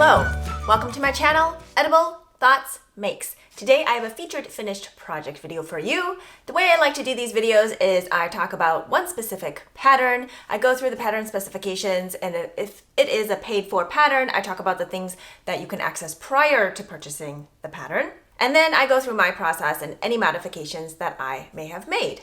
Hello, welcome to my channel, Edible Thoughts Makes. Today I have a featured finished project video for you. The way I like to do these videos is I talk about one specific pattern, I go through the pattern specifications, and if it is a paid for pattern, I talk about the things that you can access prior to purchasing the pattern. And then I go through my process and any modifications that I may have made.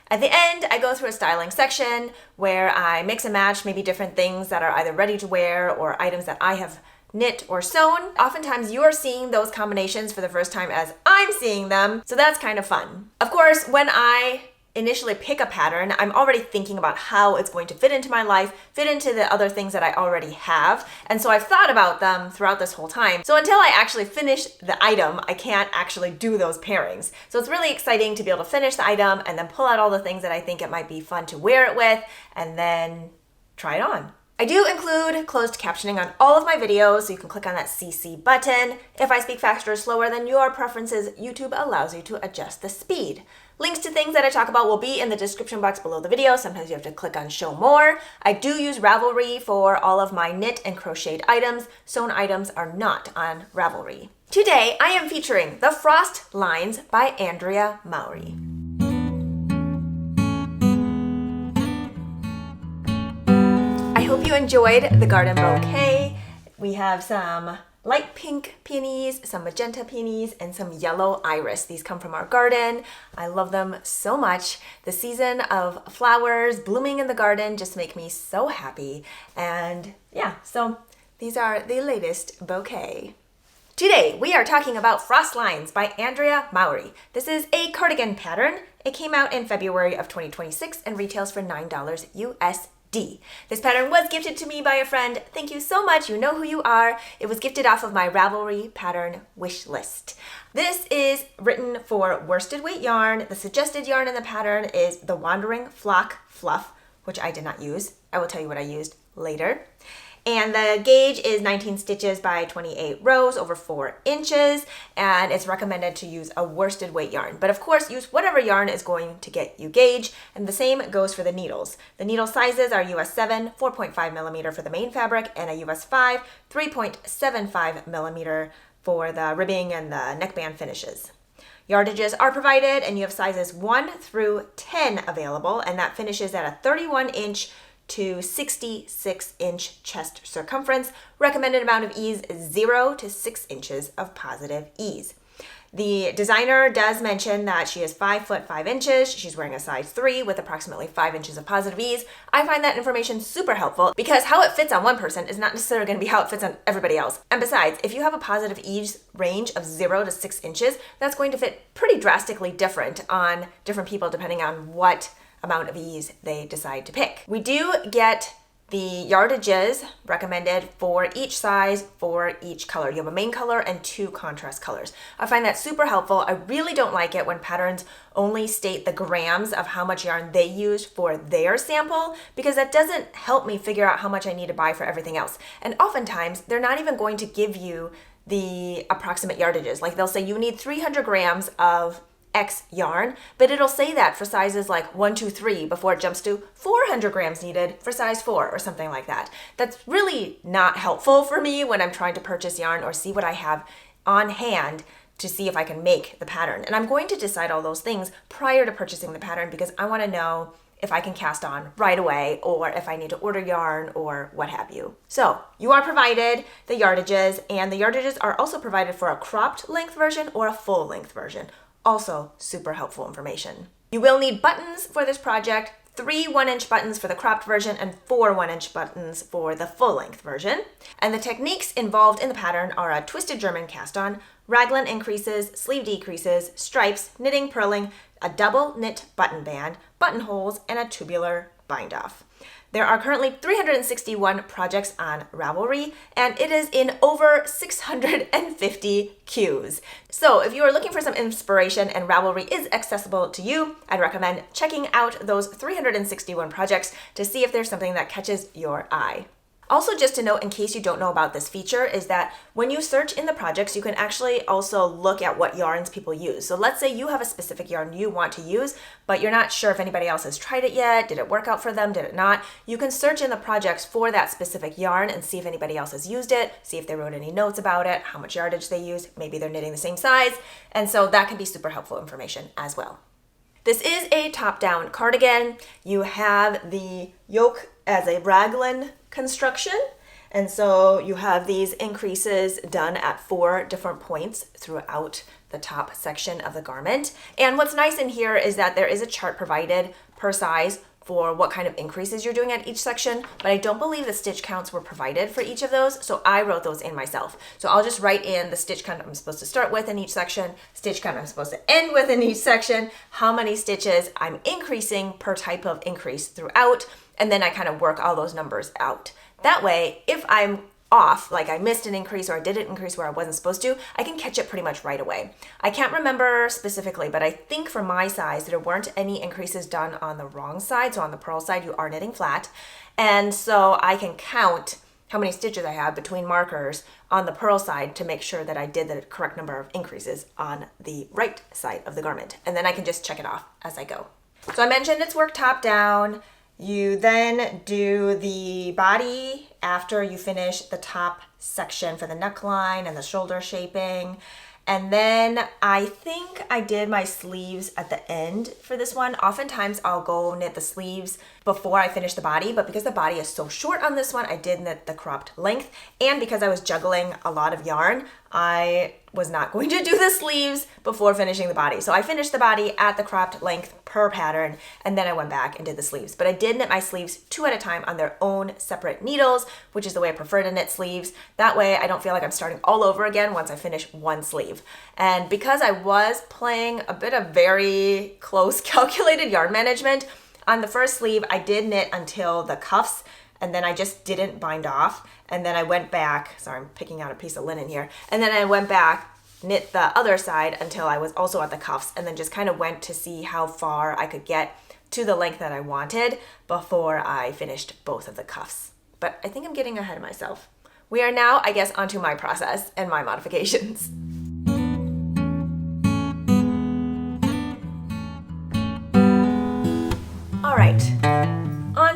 At the end, I go through a styling section where I mix and match maybe different things that are either ready to wear or items that I have knit or sewn. Oftentimes you're seeing those combinations for the first time as I'm seeing them, so that's kind of fun. Of course, when I initially pick a pattern, I'm already thinking about how it's going to fit into my life, fit into the other things that I already have, and so I've thought about them throughout this whole time. So until I actually finish the item, I can't actually do those pairings. So it's really exciting to be able to finish the item and then pull out all the things that I think it might be fun to wear it with, and then try it on. I do include closed captioning on all of my videos, so you can click on that CC button. If I speak faster or slower than your preferences, YouTube allows you to adjust the speed. Links to things that I talk about will be in the description box below the video. Sometimes you have to click on show more. I do use RAVELRY for all of my knit and crocheted items. Sewn items are not on RAVELRY. Today, I am featuring the Frost Lines by Andrea Mowry. I hope you enjoyed the garden bouquet. We have some light pink peonies, some magenta peonies, and some yellow iris. These come from our garden. I love them so much. The season of flowers blooming in the garden just make me so happy. And yeah, so these are the latest bouquet. Today, we are talking about Frost Lines by Andrea Mowry. This is a cardigan pattern. It came out in February of 2026 and retails for $9 USD. This pattern was gifted to me by a friend. Thank you so much. You know who you are. It was gifted off of my RAVELRY pattern wish list. This is written for worsted weight yarn. The suggested yarn in the pattern is the Wandering Flock Fluff, which I did not use. I will tell you what I used later. And the gauge is 19 stitches by 28 rows over 4 inches, and it's recommended to use a worsted weight yarn. But of course, use whatever yarn is going to get you gauge, and the same goes for the needles. The needle sizes are US 7, 4.5 millimeter for the main fabric, and a US 5, 3.75 millimeter for the ribbing and the neckband finishes. Yardages are provided, and you have sizes 1 through 10 available, and that finishes at a 31-inch to 66-inch chest circumference. Recommended amount of ease is 0 to 6 inches of positive ease. The designer does mention that she is 5 foot 5 inches. She's wearing a size 3 with approximately 5 inches of positive ease. I find that information super helpful because how it fits on one person is not necessarily going to be how it fits on everybody else. And besides, if you have a positive ease range of 0 to 6 inches, that's going to fit pretty drastically different on different people depending on what amount of ease they decide to pick. We do get the yardages recommended for each size for each color. You have a main color and 2 contrast colors. I find that super helpful. I really don't like it when patterns only state the grams of how much yarn they used for their sample, because that doesn't help me figure out how much I need to buy for everything else. And oftentimes they're not even going to give you the approximate yardages. Like they'll say you need 300 grams of X yarn, but it'll say that for sizes like 1, 2, 3 before it jumps to 400 grams needed for size 4 or something like that. That's really not helpful for me when I'm trying to purchase yarn or see what I have on hand to see if I can make the pattern. And I'm going to decide all those things prior to purchasing the pattern because I want to know if I can cast on right away or if I need to order yarn or what have you. So you are provided the yardages, and the yardages are also provided for a cropped length version or a full length version. Also super helpful information. You will need buttons for this project, 3 1-inch buttons for the cropped version and 4 1-inch buttons for the full-length version. And the techniques involved in the pattern are a twisted German cast-on, raglan increases, sleeve decreases, stripes, knitting, purling, a double knit button band, buttonholes, and a tubular bind-off. There are currently 361 projects on RAVELRY, and it is in over 650 queues. So if you are looking for some inspiration and RAVELRY is accessible to you, I'd recommend checking out those 361 projects to see if there's something that catches your eye. Also, just to note, in case you don't know about this feature, is that when you search in the projects, you can actually also look at what yarns people use. So let's say you have a specific yarn you want to use, but you're not sure if anybody else has tried it yet. Did it work out for them? Did it not? You can search in the projects for that specific yarn and see if anybody else has used it, see if they wrote any notes about it, how much yardage they use, maybe they're knitting the same size. And so that can be super helpful information as well. This is a top-down cardigan. You have the yoke as a raglan construction. And so you have these increases done at 4 different points throughout the top section of the garment. And what's nice in here is that there is a chart provided per size for what kind of increases you're doing at each section, but I don't believe the stitch counts were provided for each of those, so I wrote those in myself. So I'll just write in the stitch count I'm supposed to start with in each section, stitch count I'm supposed to end with in each section, how many stitches I'm increasing per type of increase throughout, and then I kind of work all those numbers out. That way, if I'm off, like I missed an increase or I did an increase where I wasn't supposed to, I can catch it pretty much right away. I can't remember specifically, but I think for my size, there weren't any increases done on the wrong side. So on the purl side, you are knitting flat. And so I can count how many stitches I have between markers on the purl side to make sure that I did the correct number of increases on the right side of the garment. And then I can just check it off as I go. So I mentioned it's work top down. You then do the body after you finish the top section for the neckline and the shoulder shaping. And then I think I did my sleeves at the end for this one. Oftentimes I'll go knit the sleeves before I finish the body, but because the body is so short on this one, I did knit the cropped length. And because I was juggling a lot of yarn, I was not going to do the sleeves before finishing the body. So I finished the body at the cropped length per pattern, and then I went back and did the sleeves. But I did knit my sleeves 2 at a time on their own separate needles, which is the way I prefer to knit sleeves. That way I don't feel like I'm starting all over again once I finish one sleeve. And because I was playing a bit of very close calculated yarn management, on the first sleeve I did knit until the cuffs, and then I just didn't bind off. And then I went back, sorry, I'm picking out a piece of linen here. And then I went back, knit the other side until I was also at the cuffs, and then just kind of went to see how far I could get to the length that I wanted before I finished both of the cuffs. But I think I'm getting ahead of myself. We are now, I guess, onto my process and my modifications. All right.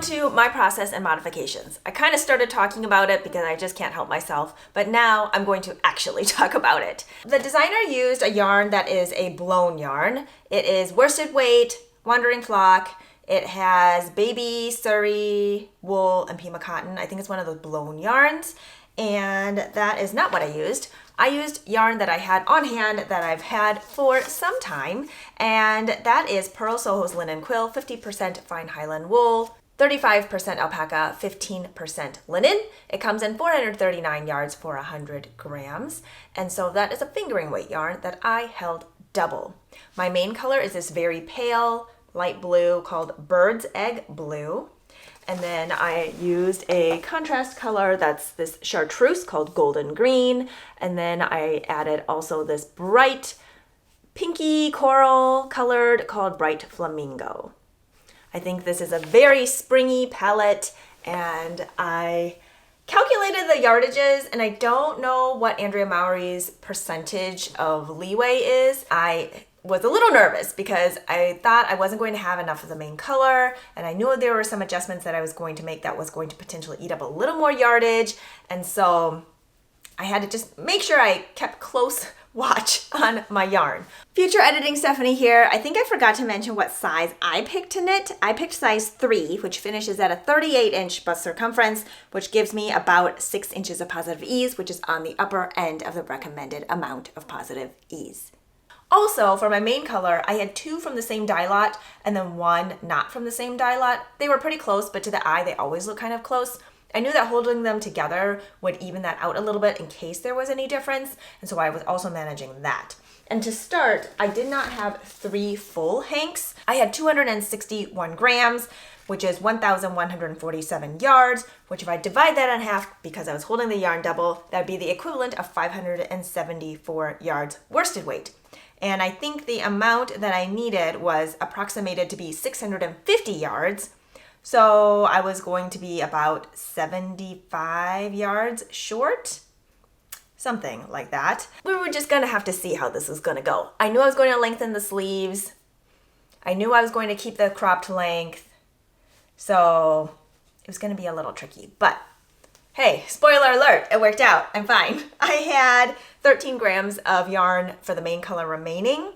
To my process and modifications. I kind of started talking about it because I just can't help myself, but now I'm going to actually talk about it. The designer used a yarn that is a blown yarn. It is worsted weight, wandering flock. It has baby, Surrey, wool, and Pima cotton. I think it's one of those blown yarns, and that is not what I used. I used yarn that I had on hand that I've had for some time, and that is Purl Soho's linen quill, 50% fine Highland wool, 35% alpaca, 15% linen. It comes in 439 yards for 100 grams. And so that is a fingering weight yarn that I held double. My main color is this very pale light blue called Bird's Egg Blue. And then I used a contrast color that's this chartreuse called Golden Green. And then I added also this bright pinky coral colored called Bright Flamingo. I think this is a very springy palette, and I calculated the yardages, and I don't know what Andrea Mowry's percentage of leeway is. I was a little nervous because I thought I wasn't going to have enough of the main color, and I knew there were some adjustments that I was going to make that was going to potentially eat up a little more yardage, and so I had to just make sure I kept close watch on my yarn. Future editing Stephanie here. I think I forgot to mention what size I picked to knit. I picked size 3, which finishes at a 38-inch bust circumference, which gives me about 6 inches of positive ease, which is on the upper end of the recommended amount of positive ease. Also, for my main color, I had 2 from the same dye lot and then 1 not from the same dye lot. They were pretty close, but to the eye, they always look kind of close. I knew that holding them together would even that out a little bit in case there was any difference, and so I was also managing that. And to start, I did not have 3 full hanks. I had 261 grams, which is 1,147 yards, which if I divide that in half, because I was holding the yarn double, that would be the equivalent of 574 yards worsted weight. And I think the amount that I needed was approximated to be 650 yards. So I was going to be about 75 yards short, something like that. We were just gonna have to see how this was gonna go. I knew I was going to lengthen the sleeves. I knew I was going to keep the cropped length. So it was gonna be a little tricky, but hey, spoiler alert, it worked out. I'm fine. I had 13 grams of yarn for the main color remaining,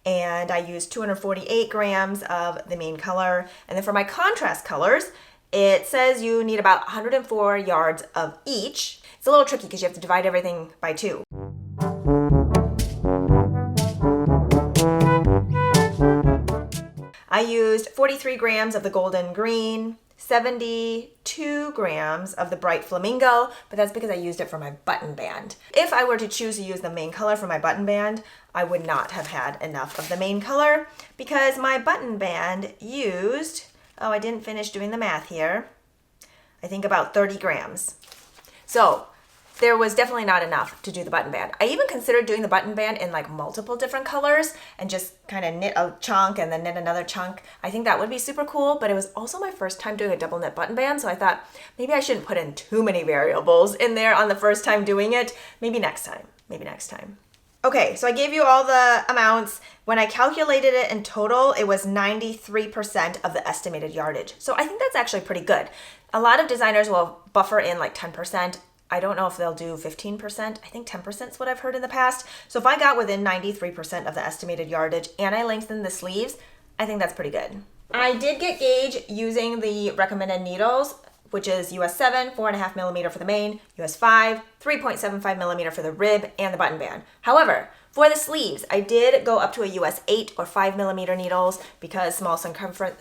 and I used 248 grams of the main color. And then for my contrast colors, it says you need about 104 yards of each. It's a little tricky because you have to divide everything by 2. I used 43 grams of the golden green, 72 grams of the bright flamingo, but that's because I used it for my button band. If I were to choose to use the main color for my button band, I would not have had enough of the main color because my button band used, oh, I didn't finish doing the math here, I think about 30 grams. So there was definitely not enough to do the button band. I even considered doing the button band in like multiple different colors and just kind of knit a chunk and then knit another chunk. I think that would be super cool, but it was also my first time doing a double knit button band, so I thought maybe I shouldn't put in too many variables in there on the first time doing it. Maybe next time. Okay, so I gave you all the amounts. When I calculated it in total, it was 93% of the estimated yardage. So I think that's actually pretty good. A lot of designers will buffer in like 10%. I don't know if they'll do 15%. I think 10% is what I've heard in the past. So if I got within 93% of the estimated yardage and I lengthened the sleeves, I think that's pretty good. I did get gauge using the recommended needles, which is US 7, 4.5 millimeter for the main, US 5, 3.75 millimeter for the rib and the button band. However, for the sleeves, I did go up to a US 8 or 5 millimeter needles because small circumference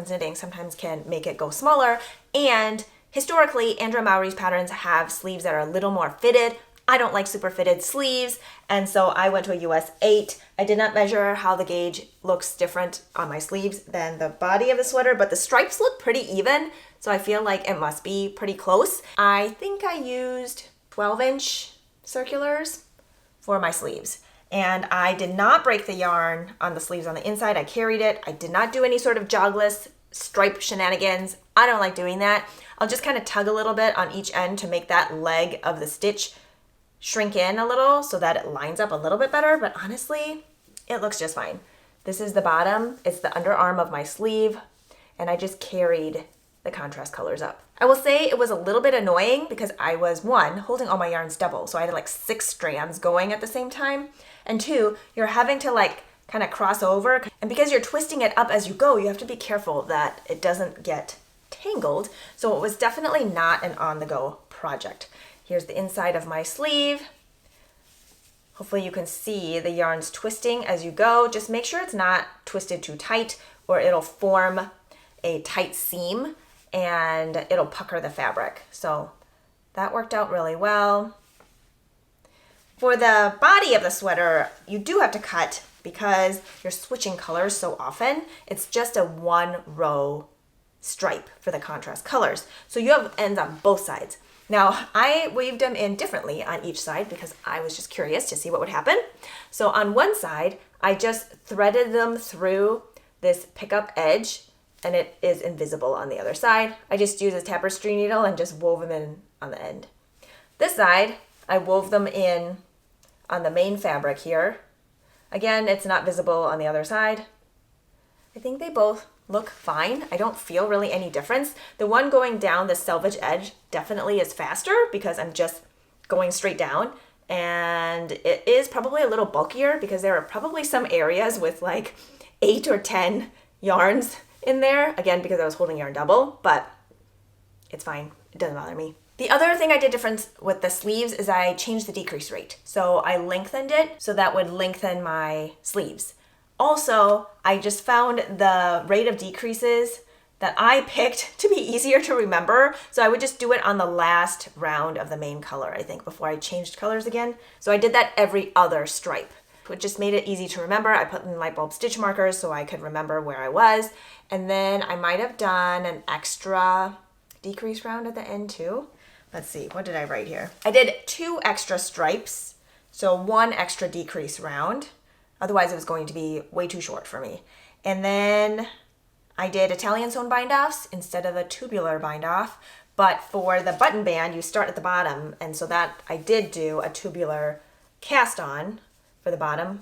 knitting sometimes can make it go smaller, and historically, Andrea Mowry's patterns have sleeves that are a little more fitted. I don't like super fitted sleeves, and so I went to a US 8. I did not measure how the gauge looks different on my sleeves than the body of the sweater, but the stripes look pretty even, so I feel like it must be pretty close. I think I used 12-inch circulars for my sleeves, and I did not break the yarn on the sleeves on the inside. I carried it. I did not do any sort of jogless stripe shenanigans. I don't like doing that. I'll just kind of tug a little bit on each end to make that leg of the stitch shrink in a little so that it lines up a little bit better, but honestly, it looks just fine. This is the bottom, it's the underarm of my sleeve, and I just carried the contrast colors up. I will say it was a little bit annoying because I was, 1, holding all my yarns double, so I had like 6 strands going at the same time, and 2, you're having to like kind of cross over, and because you're twisting it up as you go, you have to be careful that it doesn't get tangled, so it was definitely not an on-the-go project. Here's the inside of my sleeve. Hopefully you can see the yarns twisting as you go. Just make sure it's not twisted too tight or it'll form a tight seam and it'll pucker the fabric. So that worked out really well. For the body of the sweater, you do have to cut because you're switching colors so often. It's just a 1-row stripe for the contrast colors. So you have ends on both sides. Now, I weaved them in differently on each side because I was just curious to see what would happen. So on one side, I just threaded them through this pickup edge and it is invisible on the other side. I just used a tapestry needle and just wove them in on the end. This side, I wove them in on the main fabric here. Again, it's not visible on the other side. I think they both look fine. I don't feel really any difference. The one going down the selvage edge definitely is faster because I'm just going straight down, and it is probably a little bulkier because there are probably some areas with like 8 or 10 yarns in there, again because I was holding yarn double, but it's fine. It doesn't bother me. The other thing I did different with the sleeves is I changed the decrease rate. So I lengthened it so that would lengthen my sleeves. Also, I just found the rate of decreases that I picked to be easier to remember. So I would just do it on the last round of the main color, I think, before I changed colors again. So I did that every other stripe, which just made it easy to remember. I put in light bulb stitch markers so I could remember where I was. And then I might have done an extra decrease round at the end too. Let's see, what did I write here? I did 2 extra stripes, so 1 extra decrease round. Otherwise, it was going to be way too short for me. And then I did Italian sewn bind-offs instead of a tubular bind-off, but for the button band, you start at the bottom, and so that I did do a tubular cast on for the bottom,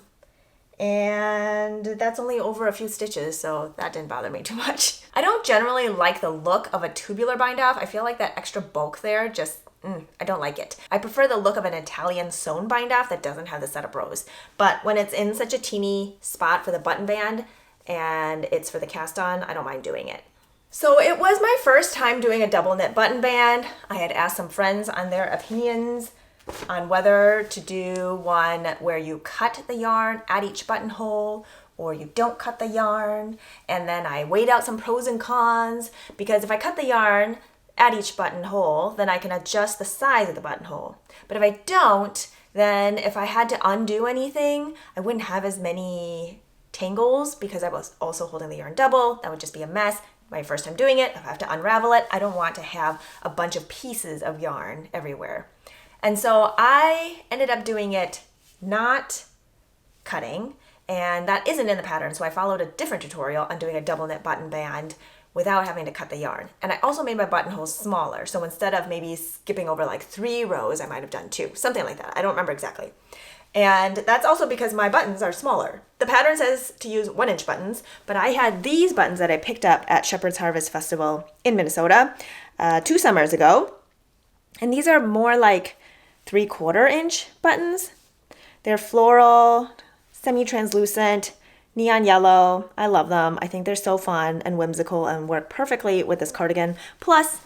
and that's only over a few stitches, so that didn't bother me too much. I don't generally like the look of a tubular bind-off. I feel like that extra bulk there just, I don't like it. I prefer the look of an Italian sewn bind-off that doesn't have the setup rows, but when it's in such a teeny spot for the button band, and it's for the cast on, I don't mind doing it. So it was my first time doing a double knit button band. I had asked some friends on their opinions on whether to do one where you cut the yarn at each buttonhole or you don't cut the yarn. And then I weighed out some pros and cons, because if I cut the yarn at each buttonhole, then I can adjust the size of the buttonhole. But if I don't, then if I had to undo anything, I wouldn't have as many tangles because I was also holding the yarn double. That would just be a mess. My first time doing it, I have to unravel it. I don't want to have a bunch of pieces of yarn everywhere. And so I ended up doing it not cutting, and that isn't in the pattern. So I followed a different tutorial on doing a double knit button band without having to cut the yarn. And I also made my buttonholes smaller. So instead of maybe skipping over like 3 rows, I might have done 2, something like that. I don't remember exactly. And that's also because my buttons are smaller. The pattern says to use 1-inch buttons, but I had these buttons that I picked up at Shepherd's Harvest Festival in Minnesota 2 summers ago. And these are more like 3/4 inch buttons. They're floral, semi-translucent, neon yellow. I love them. I think they're so fun and whimsical and work perfectly with this cardigan. Plus,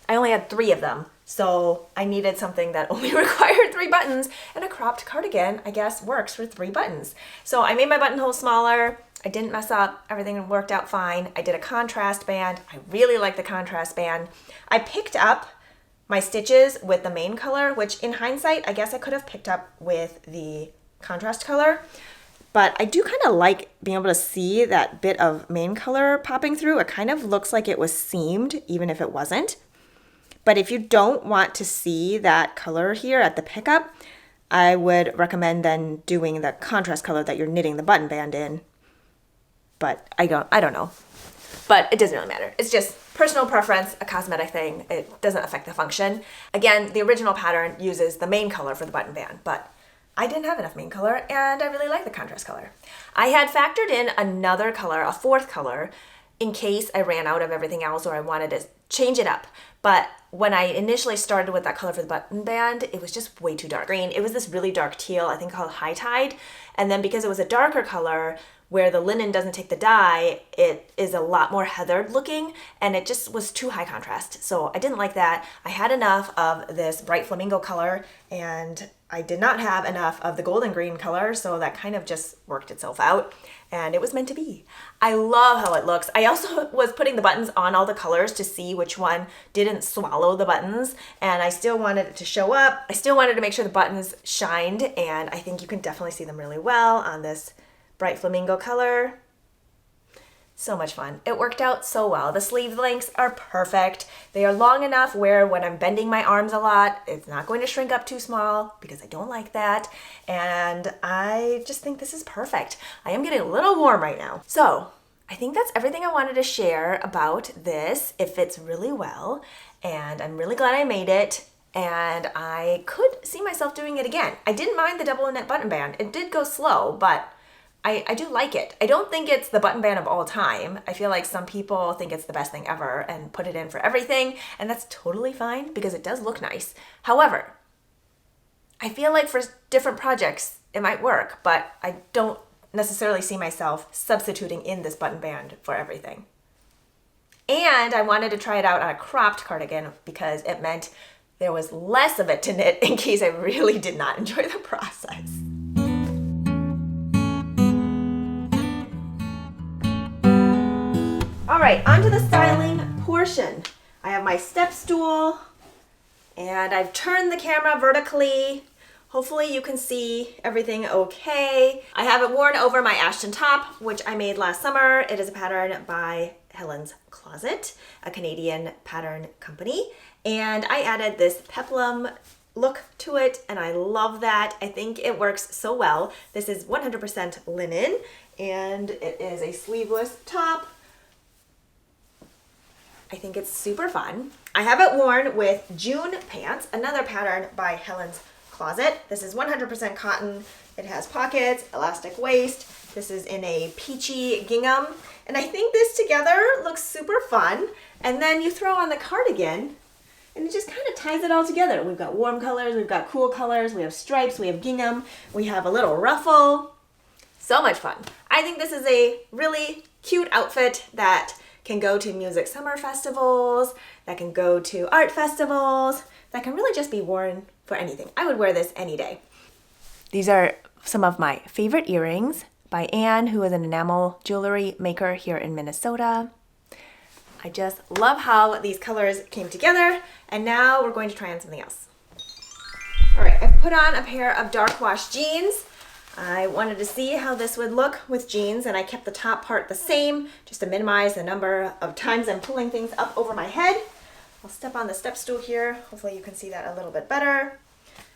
I only had 3 of them. So I needed something that only required 3 buttons, and a cropped cardigan, I guess, works for 3 buttons. So I made my buttonhole smaller. I didn't mess up. Everything worked out fine. I did a contrast band. I really like the contrast band. I picked up my stitches with the main color, which in hindsight, I guess I could have picked up with the contrast color. But I do kind of like being able to see that bit of main color popping through. It kind of looks like it was seamed, even if it wasn't. But if you don't want to see that color here at the pickup, I would recommend then doing the contrast color that you're knitting the button band in. But I don't know. But it doesn't really matter. It's just personal preference, a cosmetic thing. It doesn't affect the function. Again, the original pattern uses the main color for the button band, but I didn't have enough main color, and I really like the contrast color. I had factored in another color, a 4th color, in case I ran out of everything else or I wanted to change it up. But when I initially started with that color for the button band, it was just way too dark green. It was this really dark teal, I think called High Tide. And then because it was a darker color, where the linen doesn't take the dye, it is a lot more heathered looking, and it just was too high contrast. So I didn't like that. I had enough of this bright flamingo color, and I did not have enough of the golden green color, so that kind of just worked itself out, and it was meant to be. I love how it looks. I also was putting the buttons on all the colors to see which one didn't swallow the buttons, and I still wanted it to show up. I still wanted to make sure the buttons shined, and I think you can definitely see them really well on this bright flamingo color. So much fun. It worked out so well. The sleeve lengths are perfect. They are long enough where when I'm bending my arms a lot, it's not going to shrink up too small because I don't like that. And I just think this is perfect. I am getting a little warm right now. So I think that's everything I wanted to share about this. It fits really well, and I'm really glad I made it. And I could see myself doing it again. I didn't mind the double knit button band. It did go slow, but I do like it. I don't think it's the button band of all time. I feel like some people think it's the best thing ever and put it in for everything, and that's totally fine because it does look nice. However, I feel like for different projects it might work, but I don't necessarily see myself substituting in this button band for everything. And I wanted to try it out on a cropped cardigan because it meant there was less of it to knit in case I really did not enjoy the process. All right, onto the styling portion. I have my step stool, and I've turned the camera vertically. Hopefully you can see everything okay. I have it worn over my Ashton top, which I made last summer. It is a pattern by Helen's Closet, a Canadian pattern company. And I added this peplum look to it, and I love that. I think it works so well. This is 100% linen, and it is a sleeveless top I think it's super fun. I have it worn with June pants, another pattern by Helen's Closet. This is 100% cotton. It has pockets, elastic waist. This is in a peachy gingham. And I think this together looks super fun. And then you throw on the cardigan and it just kind of ties it all together. We've got warm colors, we've got cool colors, we have stripes, we have gingham, we have a little ruffle. So much fun. I think this is a really cute outfit that can go to music summer festivals, that can go to art festivals, that can really just be worn for anything. I would wear this any day. These are some of my favorite earrings by Anne, who is an enamel jewelry maker here in Minnesota. I just love how these colors came together, and now we're going to try on something else. All right, I've put on a pair of dark wash jeans. I wanted to see how this would look with jeans, and I kept the top part the same just to minimize the number of times I'm pulling things up over my head. I'll step on the step stool here. Hopefully you can see that a little bit better.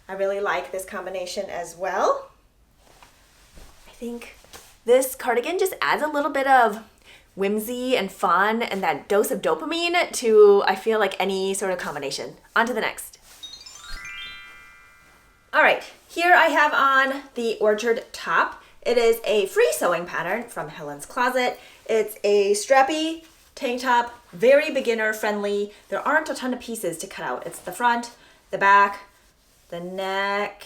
I really like this combination as well. I think this cardigan just adds a little bit of whimsy and fun and that dose of dopamine to, I feel like, any sort of combination. On to the next. All right, here I have on the Orchard top. It is a free sewing pattern from Helen's Closet. It's a strappy tank top, very beginner friendly. There aren't a ton of pieces to cut out. It's the front, the back, the neck,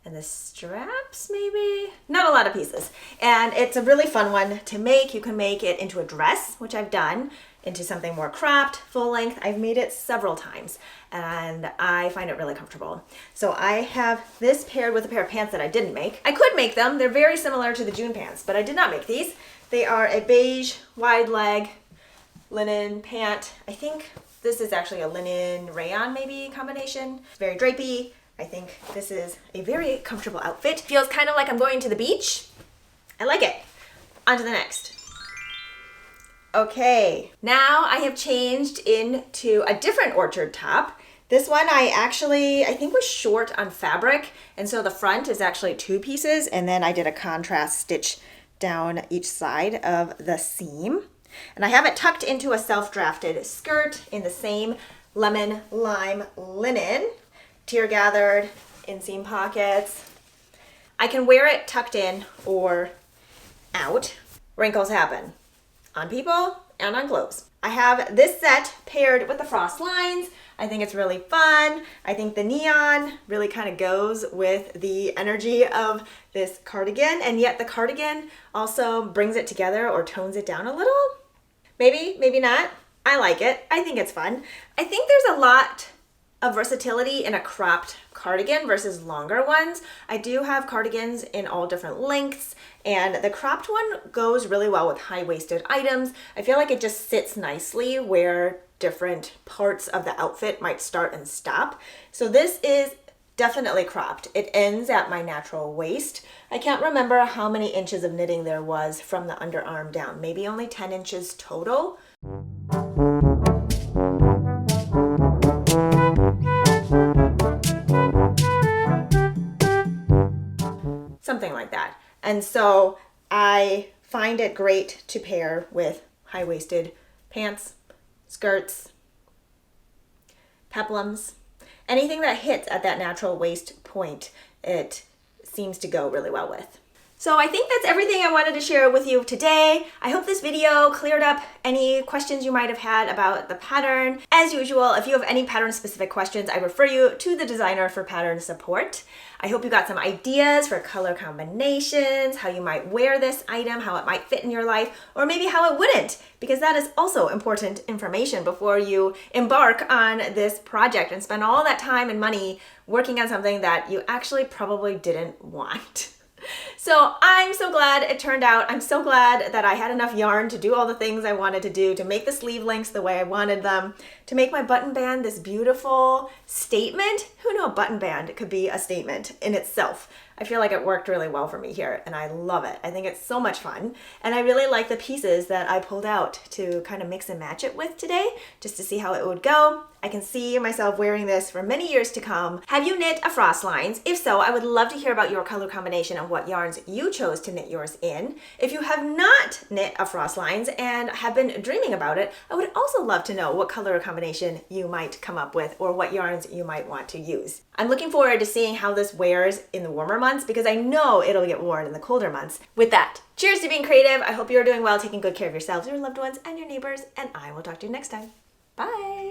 and the straps maybe? Not a lot of pieces. And it's a really fun one to make. You can make it into a dress, which I've done, into something more cropped, full length. I've made it several times and I find it really comfortable. So I have this paired with a pair of pants that I didn't make. I could make them. They're very similar to the June pants, but I did not make these. They are a beige wide leg linen pant. I think this is actually a linen rayon maybe combination. Very drapey. I think this is a very comfortable outfit. Feels kind of like I'm going to the beach. I like it. On to the next. Okay, now I have changed into a different Orchard top. This one I think was short on fabric, and so the front is actually two pieces, and then I did a contrast stitch down each side of the seam. And I have it tucked into a self-drafted skirt in the same lemon lime linen, tear gathered, inseam pockets. I can wear it tucked in or out. Wrinkles happen on people and on clothes. I have this set paired with the frost lines. I think it's really fun. I think the neon really kind of goes with the energy of this cardigan, and yet the cardigan also brings it together or tones it down a little. Maybe, maybe not. I like it. I think it's fun. I think there's a lot of versatility in a cropped cardigan versus longer ones. I do have cardigans in all different lengths, and the cropped one goes really well with high-waisted items. I feel like it just sits nicely where different parts of the outfit might start and stop. So this is definitely cropped. It ends at my natural waist. I can't remember how many inches of knitting there was from the underarm down. Maybe only 10 inches total. Something like that. And so I find it great to pair with high-waisted pants, skirts, peplums, anything that hits at that natural waist point, it seems to go really well with. So I think that's everything I wanted to share with you today. I hope this video cleared up any questions you might have had about the pattern. As usual, if you have any pattern specific questions, I refer you to the designer for pattern support. I hope you got some ideas for color combinations, how you might wear this item, how it might fit in your life, or maybe how it wouldn't, because that is also important information before you embark on this project and spend all that time and money working on something that you actually probably didn't want. So I'm so glad it turned out. I'm so glad that I had enough yarn to do all the things I wanted to do, to make the sleeve lengths the way I wanted them, to make my button band this beautiful statement. Who knew a button band could be a statement in itself? I feel like it worked really well for me here, and I love it. I think it's so much fun, and I really like the pieces that I pulled out to kind of mix and match it with today, just to see how it would go. I can see myself wearing this for many years to come. Have you knit a frost lines? If so, I would love to hear about your color combination and what yarns you chose to knit yours in. If you have not knit a frost lines and have been dreaming about it, I would also love to know what color combination you might come up with or what yarns you might want to use. I'm looking forward to seeing how this wears in the warmer months because I know it'll get worn in the colder months. With that, cheers to being creative. I hope you're doing well, taking good care of yourselves, your loved ones, and your neighbors, and I will talk to you next time. Bye.